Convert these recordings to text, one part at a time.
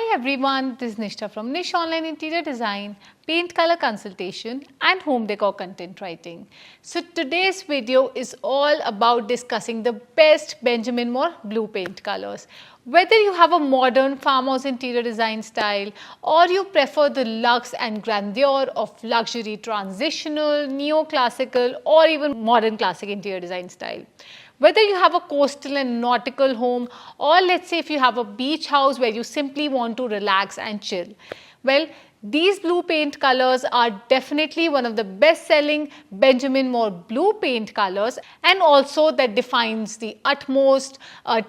Hi everyone, this is Nishta from Nish Online Interior Design, Paint Color Consultation and Home Decor Content Writing. So today's video is all about discussing the best Benjamin Moore blue paint colors. Whether you have a modern farmhouse interior design style or you prefer the luxe and grandeur of luxury transitional, neoclassical or even modern classic interior design style. Whether you have a coastal and nautical home or let's say if you have a beach house where you simply want to relax and chill. Well, these blue paint colors are definitely one of the best selling Benjamin Moore blue paint colors and also that defines the utmost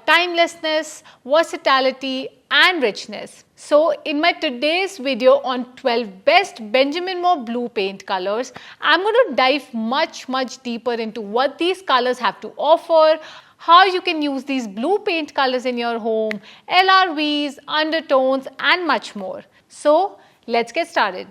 timelessness, versatility and richness. So in my today's video on 12 best Benjamin Moore blue paint colors, I'm going to dive much deeper into what these colors have to offer, how you can use these blue paint colors in your home, LRVs, undertones and much more. So let's get started.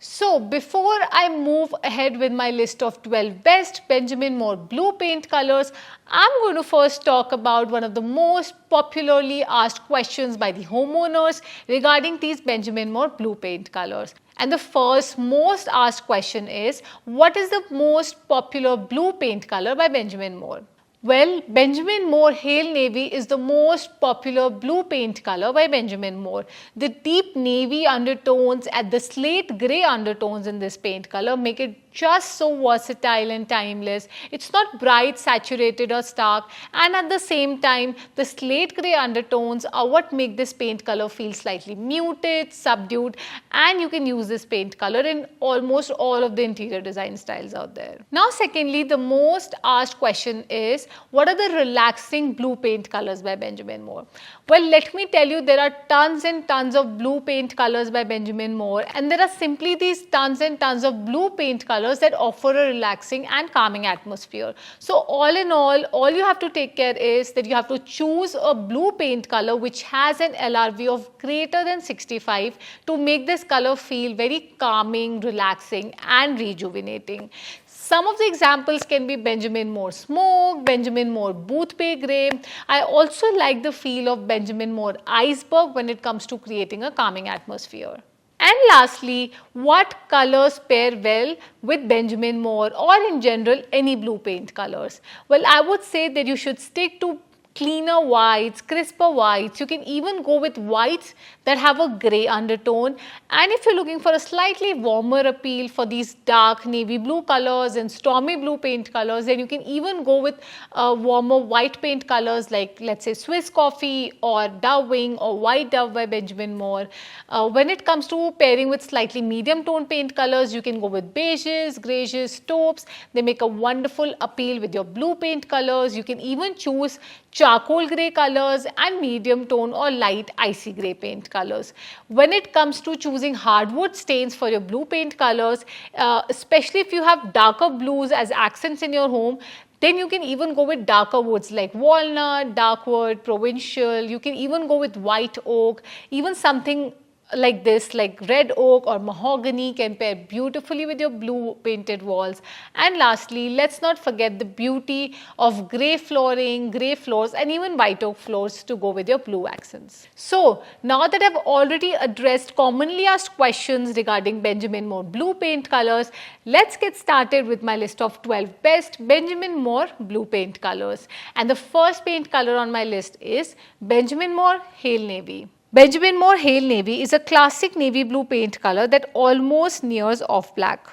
So before I move ahead with my list of 12 best Benjamin Moore blue paint colors, I'm going to first talk about one of the most popularly asked questions by the homeowners regarding these Benjamin Moore blue paint colors. And the first most asked question is, what is the most popular blue paint color by Benjamin Moore? Well, Benjamin Moore Hale Navy is the most popular blue paint color by Benjamin Moore. The deep navy undertones and the slate grey undertones in this paint color make it just so versatile and timeless. It's not bright, saturated or stark, and at the same time the slate grey undertones are what make this paint color feel slightly muted, subdued, and you can use this paint color in almost all of the interior design styles out there. Now secondly, the most asked question is, what are the relaxing blue paint colors by Benjamin Moore? Well, let me tell you, there are tons and tons of blue paint colors by Benjamin Moore, and there are simply these tons and tons of blue paint colors that offer a relaxing and calming atmosphere. So all in all you have to take care is that you have to choose a blue paint color which has an LRV of greater than 65 to make this color feel very calming, relaxing and rejuvenating. Some of the examples can be Benjamin Moore Smoke, Benjamin Moore Boothbay Grey. I also like the feel of Benjamin Moore Iceberg when it comes to creating a calming atmosphere. And lastly, what colors pair well with Benjamin Moore or in general any blue paint colors? Well, I would say that you should stick to cleaner whites, crisper whites. You can even go with whites that have a grey undertone, and if you're looking for a slightly warmer appeal for these dark navy blue colors and stormy blue paint colors, then you can even go with warmer white paint colors like let's say Swiss Coffee or Dove Wing or White Dove by Benjamin Moore. When it comes to pairing with slightly medium tone paint colors, you can go with beiges, greys, taupes. They make a wonderful appeal with your blue paint colors. You can even choose charcoal grey colors and medium tone or light icy grey paint colors. When it comes to choosing hardwood stains for your blue paint colors, especially if you have darker blues as accents in your home, then you can even go with darker woods like walnut, darkwood, provincial. You can even go with white oak, even something like this, like red oak or mahogany can pair beautifully with your blue painted walls. And lastly, let's not forget the beauty of grey flooring, grey floors and even white oak floors to go with your blue accents. So now that I've already addressed commonly asked questions regarding Benjamin Moore blue paint colors, let's get started with my list of 12 best Benjamin Moore blue paint colors. And the first paint color on my list is Benjamin Moore Hale Navy. Benjamin Moore Hale Navy is a classic navy blue paint color that almost nears off black.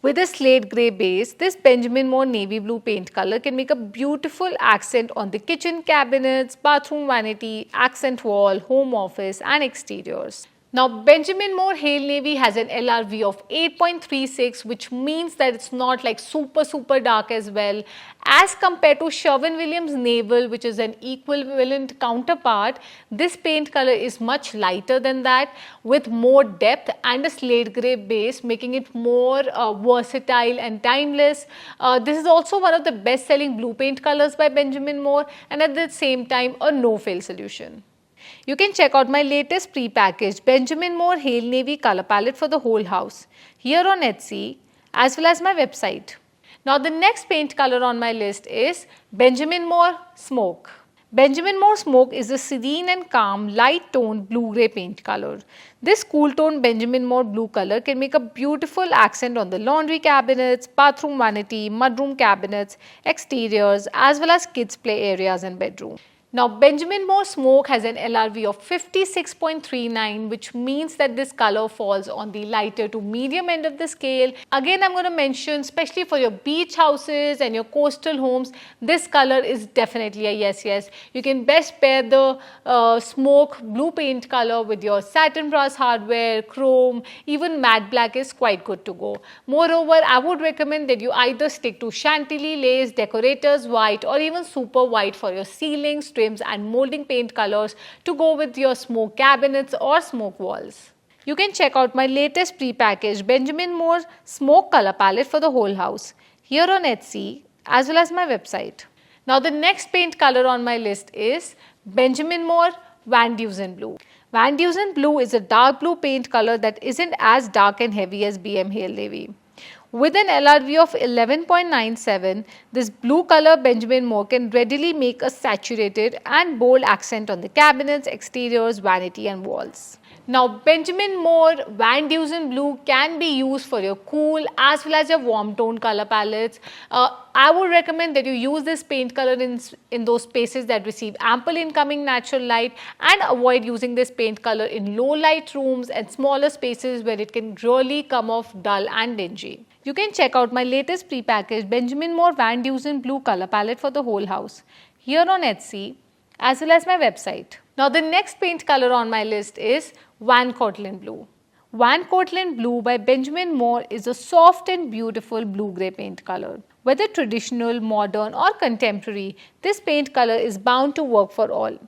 With a slate grey base, this Benjamin Moore navy blue paint color can make a beautiful accent on the kitchen cabinets, bathroom vanity, accent wall, home office and exteriors. Now, Benjamin Moore Hale Navy has an LRV of 8.36, which means that it's not like super dark as well, as compared to Sherwin-Williams Naval, which is an equivalent counterpart. This paint color is much lighter than that, with more depth and a slate grey base, making it more versatile and timeless. This is also one of the best-selling blue paint colors by Benjamin Moore, and at the same time a no-fail solution. You can check out my latest pre-packaged Benjamin Moore Hale Navy color palette for the whole house here on Etsy, as well as my website. Now, the next paint color on my list is Benjamin Moore Smoke. Benjamin Moore Smoke is a serene and calm light toned blue-grey paint color. This cool toned Benjamin Moore blue color can make a beautiful accent on the laundry cabinets, bathroom vanity, mudroom cabinets, exteriors, as well as kids' play areas and bedroom. Now, Benjamin Moore Smoke has an LRV of 56.39, which means that this color falls on the lighter to medium end of the scale. Again, I'm going to mention, especially for your beach houses and your coastal homes, this color is definitely a yes. You can best pair the smoke blue paint color with your satin brass hardware, chrome, even matte black is quite good to go. Moreover, I would recommend that you either stick to Chantilly lace, decorators white, or even super white for your ceilings, trims and molding paint colors to go with your smoke cabinets or smoke walls. You can check out my latest pre-packaged Benjamin Moore Smoke color palette for the whole house here on Etsy, as well as my website. Now, the next paint color on my list is Benjamin Moore Vandusen Blue. Vandusen Blue is a dark blue paint color that isn't as dark and heavy as BM Hale Navy. With an LRV of 11.97, this blue color Benjamin Moore can readily make a saturated and bold accent on the cabinets, exteriors, vanity and walls. Now, Benjamin Moore Vandusen Blue can be used for your cool as well as your warm tone color palettes. I would recommend that you use this paint color in those spaces that receive ample incoming natural light, and avoid using this paint color in low light rooms and smaller spaces where it can really come off dull and dingy. You can check out my latest pre-packaged Benjamin Moore Vandusen Blue color palette for the whole house here on Etsy, as well as my website. Now, the next paint color on my list is Van Cortlandt Blue. Van Cortlandt Blue by Benjamin Moore is a soft and beautiful blue-grey paint color. Whether traditional, modern or contemporary, this paint color is bound to work for all.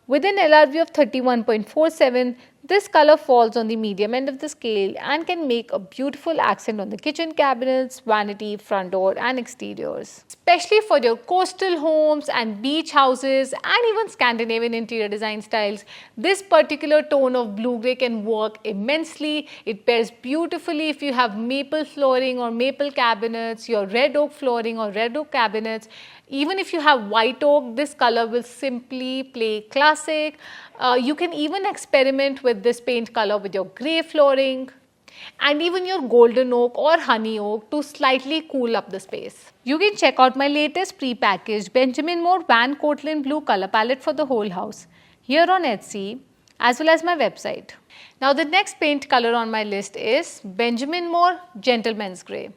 With an LRV of 31.47, this color falls on the medium end of the scale and can make a beautiful accent on the kitchen cabinets, vanity, front door and exteriors. Especially for your coastal homes and beach houses and even Scandinavian interior design styles, this particular tone of blue-grey can work immensely. It pairs beautifully if you have maple flooring or maple cabinets, your red oak flooring or red oak cabinets. Even if you have white oak, this color will simply play classic. You can even experiment with this paint color with your grey flooring and even your golden oak or honey oak to slightly cool up the space. You can check out my latest pre-packaged Benjamin Moore Van Cortlandt Blue color palette for the whole house here on Etsy, as well as my website. Now, the next paint color on my list is Benjamin Moore Gentleman's Grey.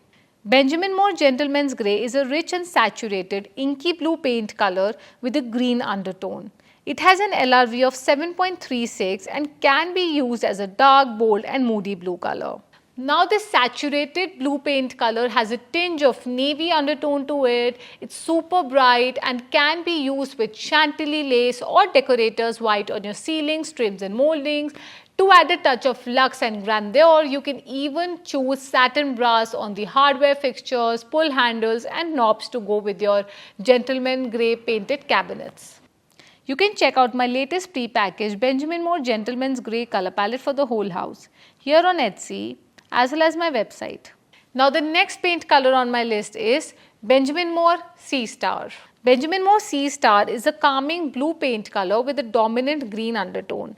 Benjamin Moore Gentleman's Grey is a rich and saturated inky blue paint color with a green undertone. It has an LRV of 7.36 and can be used as a dark, bold and moody blue color. Now, this saturated blue paint color has a tinge of navy undertone to it. It's super bright and can be used with Chantilly lace or decorators white on your ceilings, trims and moldings. To add a touch of luxe and grandeur, you can even choose satin brass on the hardware fixtures, pull handles and knobs to go with your gentleman grey painted cabinets. You can check out my latest pre-packaged Benjamin Moore Gentleman's Grey color palette for the whole house here on Etsy, as well as my website. Now, the next paint color on my list is Benjamin Moore Sea Star. Benjamin Moore Sea Star is a calming blue paint color with a dominant green undertone.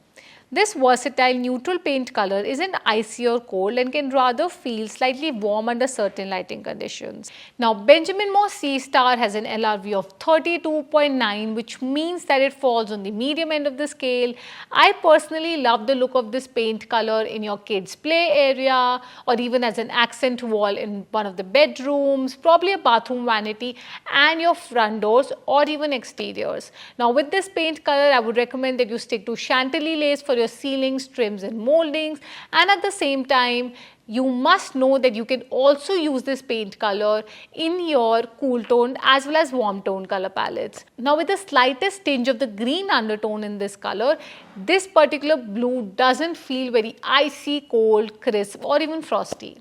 This versatile neutral paint color isn't icy or cold and can rather feel slightly warm under certain lighting conditions. Now, Benjamin Moore Sea Star has an LRV of 32.9, which means that it falls on the medium end of the scale. I personally love the look of this paint color in your kids' play area or even as an accent wall in one of the bedrooms, probably a bathroom vanity and your front doors or even exteriors. Now, with this paint color, I would recommend that you stick to Chantilly lace for your ceilings, trims and moldings, and at the same time you must know that you can also use this paint color in your cool tone as well as warm tone color palettes. Now with the slightest tinge of the green undertone in this color, this particular blue doesn't feel very icy, cold, crisp or even frosty.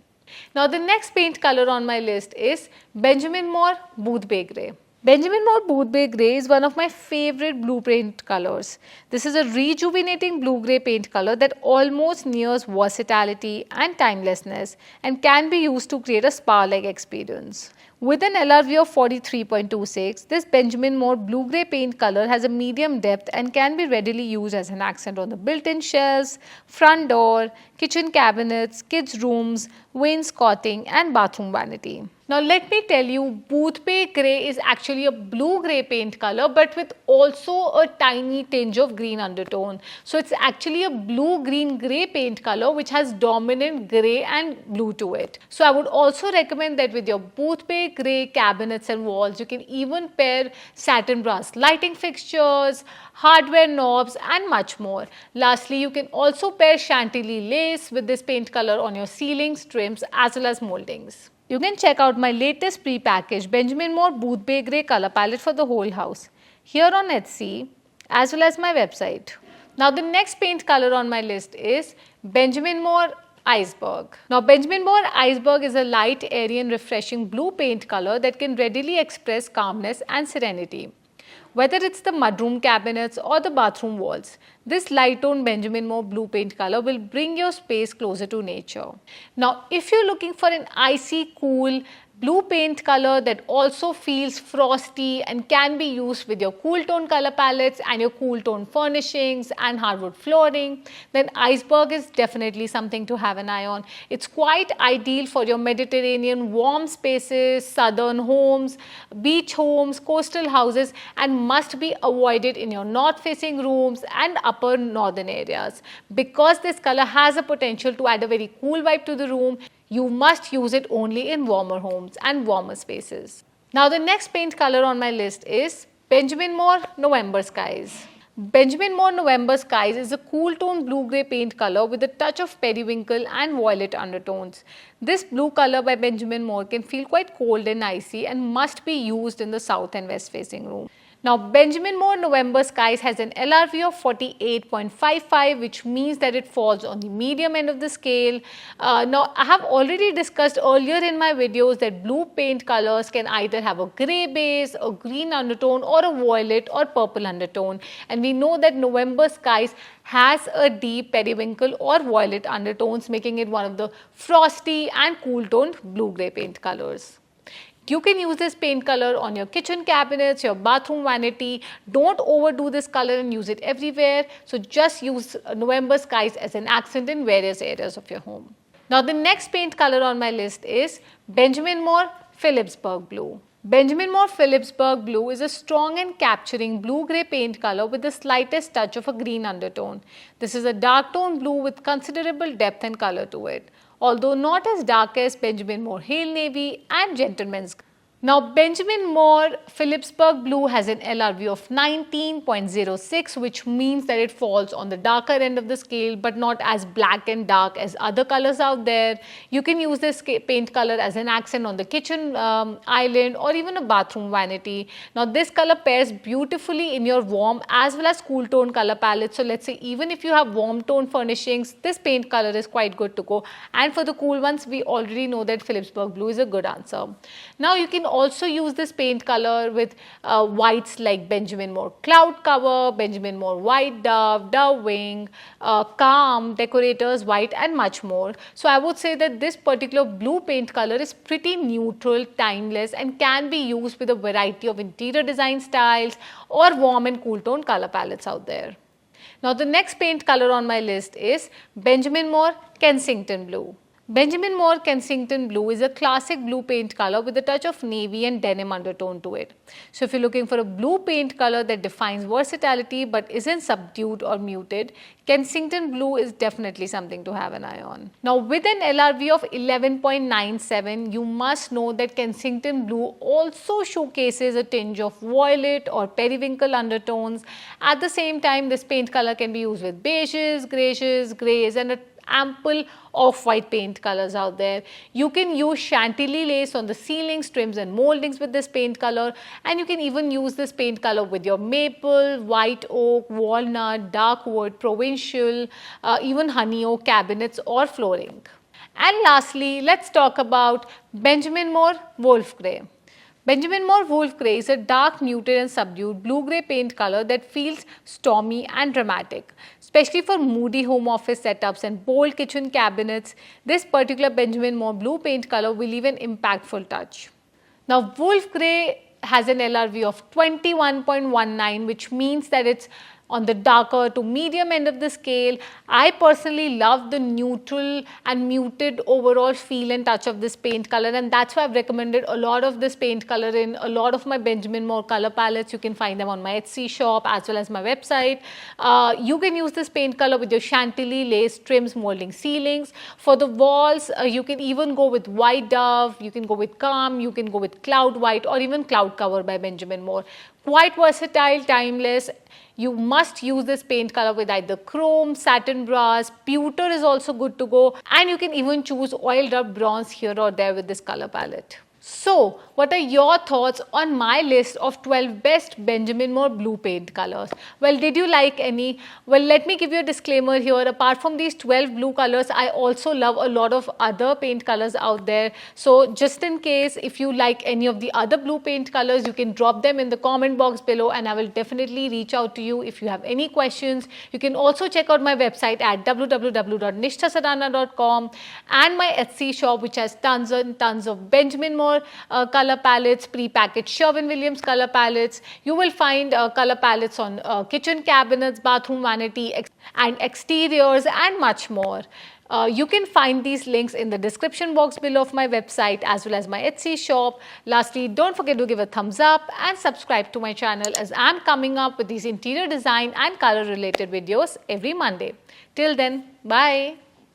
Now the next paint color on my list is Benjamin Moore Boothbay Grey. Benjamin Moore Boothbay Grey is one of my favorite blue paint colors. This is a rejuvenating blue-grey paint color that almost nears versatility and timelessness and can be used to create a spa-like experience. With an LRV of 43.26, this Benjamin Moore blue-grey paint color has a medium depth and can be readily used as an accent on the built-in shelves, front door, kitchen cabinets, kids' rooms, wainscoting and bathroom vanity. Now let me tell you, Boothbay Grey is actually a blue-grey paint color but with also a tiny tinge of green undertone. So it's actually a blue-green-grey paint color which has dominant grey and blue to it. So I would also recommend that with your Boothbay Grey cabinets and walls, you can even pair satin brass lighting fixtures, hardware knobs and much more. Lastly, you can also pair chantilly lace with this paint color on your ceilings, trims as well as moldings. You can check out my latest pre-packaged Benjamin Moore Boothbay Grey color palette for the whole house here on Etsy as well as my website. Now the next paint color on my list is Benjamin Moore Iceberg. Now Benjamin Moore Iceberg is a light, airy and refreshing blue paint color that can readily express calmness and serenity. Whether it's the mudroom cabinets or the bathroom walls, this light tone Benjamin Moore blue paint color will bring your space closer to nature. Now, if you're looking for an icy, cool, blue paint color that also feels frosty and can be used with your cool tone color palettes and your cool tone furnishings and hardwood flooring, then Iceberg is definitely something to have an eye on. It's quite ideal for your Mediterranean warm spaces, southern homes, beach homes, coastal houses, and must be avoided in your north facing rooms and upper northern areas. Because this color has a potential to add a very cool vibe to the room, you must use it only in warmer homes and warmer spaces. Now the next paint color on my list is Benjamin Moore November Skies. Benjamin Moore November Skies is a cool tone blue-grey paint color with a touch of periwinkle and violet undertones. This blue color by Benjamin Moore can feel quite cold and icy and must be used in the south and west facing room. Now Benjamin Moore November Skies has an LRV of 48.55, which means that it falls on the medium end of the scale. Now I have already discussed earlier in my videos that blue paint colors can either have a grey base, a green undertone or a violet or purple undertone, and we know that November Skies has a deep periwinkle or violet undertones, making it one of the frosty and cool toned blue-grey paint colors. You can use this paint color on your kitchen cabinets, your bathroom vanity. Don't overdo this color and use it everywhere. So just use November Skies as an accent in various areas of your home. Now the next paint color on my list is Benjamin Moore Philipsburg Blue. Benjamin Moore Philipsburg Blue is a strong and capturing blue-grey paint color with the slightest touch of a green undertone. This is a dark tone blue with considerable depth and color to it, although not as dark as Benjamin Moore Hale Navy and Gentleman's. Now Benjamin Moore Philipsburg Blue has an LRV of 19.06, which means that it falls on the darker end of the scale but not as black and dark as other colors out there. You can use this paint color as an accent on the kitchen island or even a bathroom vanity. Now this color pairs beautifully in your warm as well as cool tone color palette. So let's say even if you have warm tone furnishings, this paint color is quite good to go. And for the cool ones, we already know that Philipsburg Blue is a good answer. Now you can also use this paint color with whites like Benjamin Moore Cloud Cover, Benjamin Moore White Dove, Dove Wing, Calm, Decorators White and much more. So I would say that this particular blue paint color is pretty neutral, timeless and can be used with a variety of interior design styles or warm and cool tone color palettes out there. Now the next paint color on my list is Benjamin Moore Kensington Blue. Benjamin Moore Kensington Blue is a classic blue paint color with a touch of navy and denim undertone to it. So if you're looking for a blue paint color that defines versatility but isn't subdued or muted, Kensington Blue is definitely something to have an eye on. Now with an LRV of 11.97, you must know that Kensington Blue also showcases a tinge of violet or periwinkle undertones. At the same time, this paint color can be used with beiges, greys and a ample off-white paint colors out there. You can use chantilly lace on the ceilings, trims and moldings with this paint color, and you can even use this paint color with your maple, white oak, walnut, dark wood, provincial, even honey oak cabinets or flooring. And lastly, let's talk about Benjamin Moore Wolf Grey. Benjamin Moore Wolf Grey is a dark, muted and subdued blue-grey paint color that feels stormy and dramatic. Especially for moody home office setups and bold kitchen cabinets, this particular Benjamin Moore blue paint color will leave an impactful touch. Now, Wolf Grey has an LRV of 21.19, which means that it's on the darker to medium end of the scale. I personally love the neutral and muted overall feel and touch of this paint color, and that's why I've recommended a lot of this paint color in a lot of my Benjamin Moore color palettes. You can find them on my Etsy shop as well as my website. You can use this paint color with your chantilly lace trims, molding ceilings. For the walls, you can even go with white dove, you can go with calm, you can go with cloud white or even cloud cover by Benjamin Moore. Quite versatile, timeless. You must use this paint color with either chrome, satin brass, pewter is also good to go, and you can even choose oiled up bronze here or there with this color palette. So, what are your thoughts on my list of 12 best Benjamin Moore blue paint colors? Well, did you like any? Well, let me give you a disclaimer here. Apart from these 12 blue colors, I also love a lot of other paint colors out there. So, just in case if you like any of the other blue paint colors, you can drop them in the comment box below and I will definitely reach out to you if you have any questions. You can also check out my website at www.nishthasadana.com and my Etsy shop, which has tons and tons of Benjamin Moore color palettes, pre-packaged Sherwin-Williams color palettes. You will find color palettes on kitchen cabinets, bathroom vanity and exteriors and much more. You can find these links in the description box below of my website as well as my Etsy shop. Lastly, don't forget to give a thumbs up and subscribe to my channel as I'm coming up with these interior design and color related videos every Monday. Till then, bye.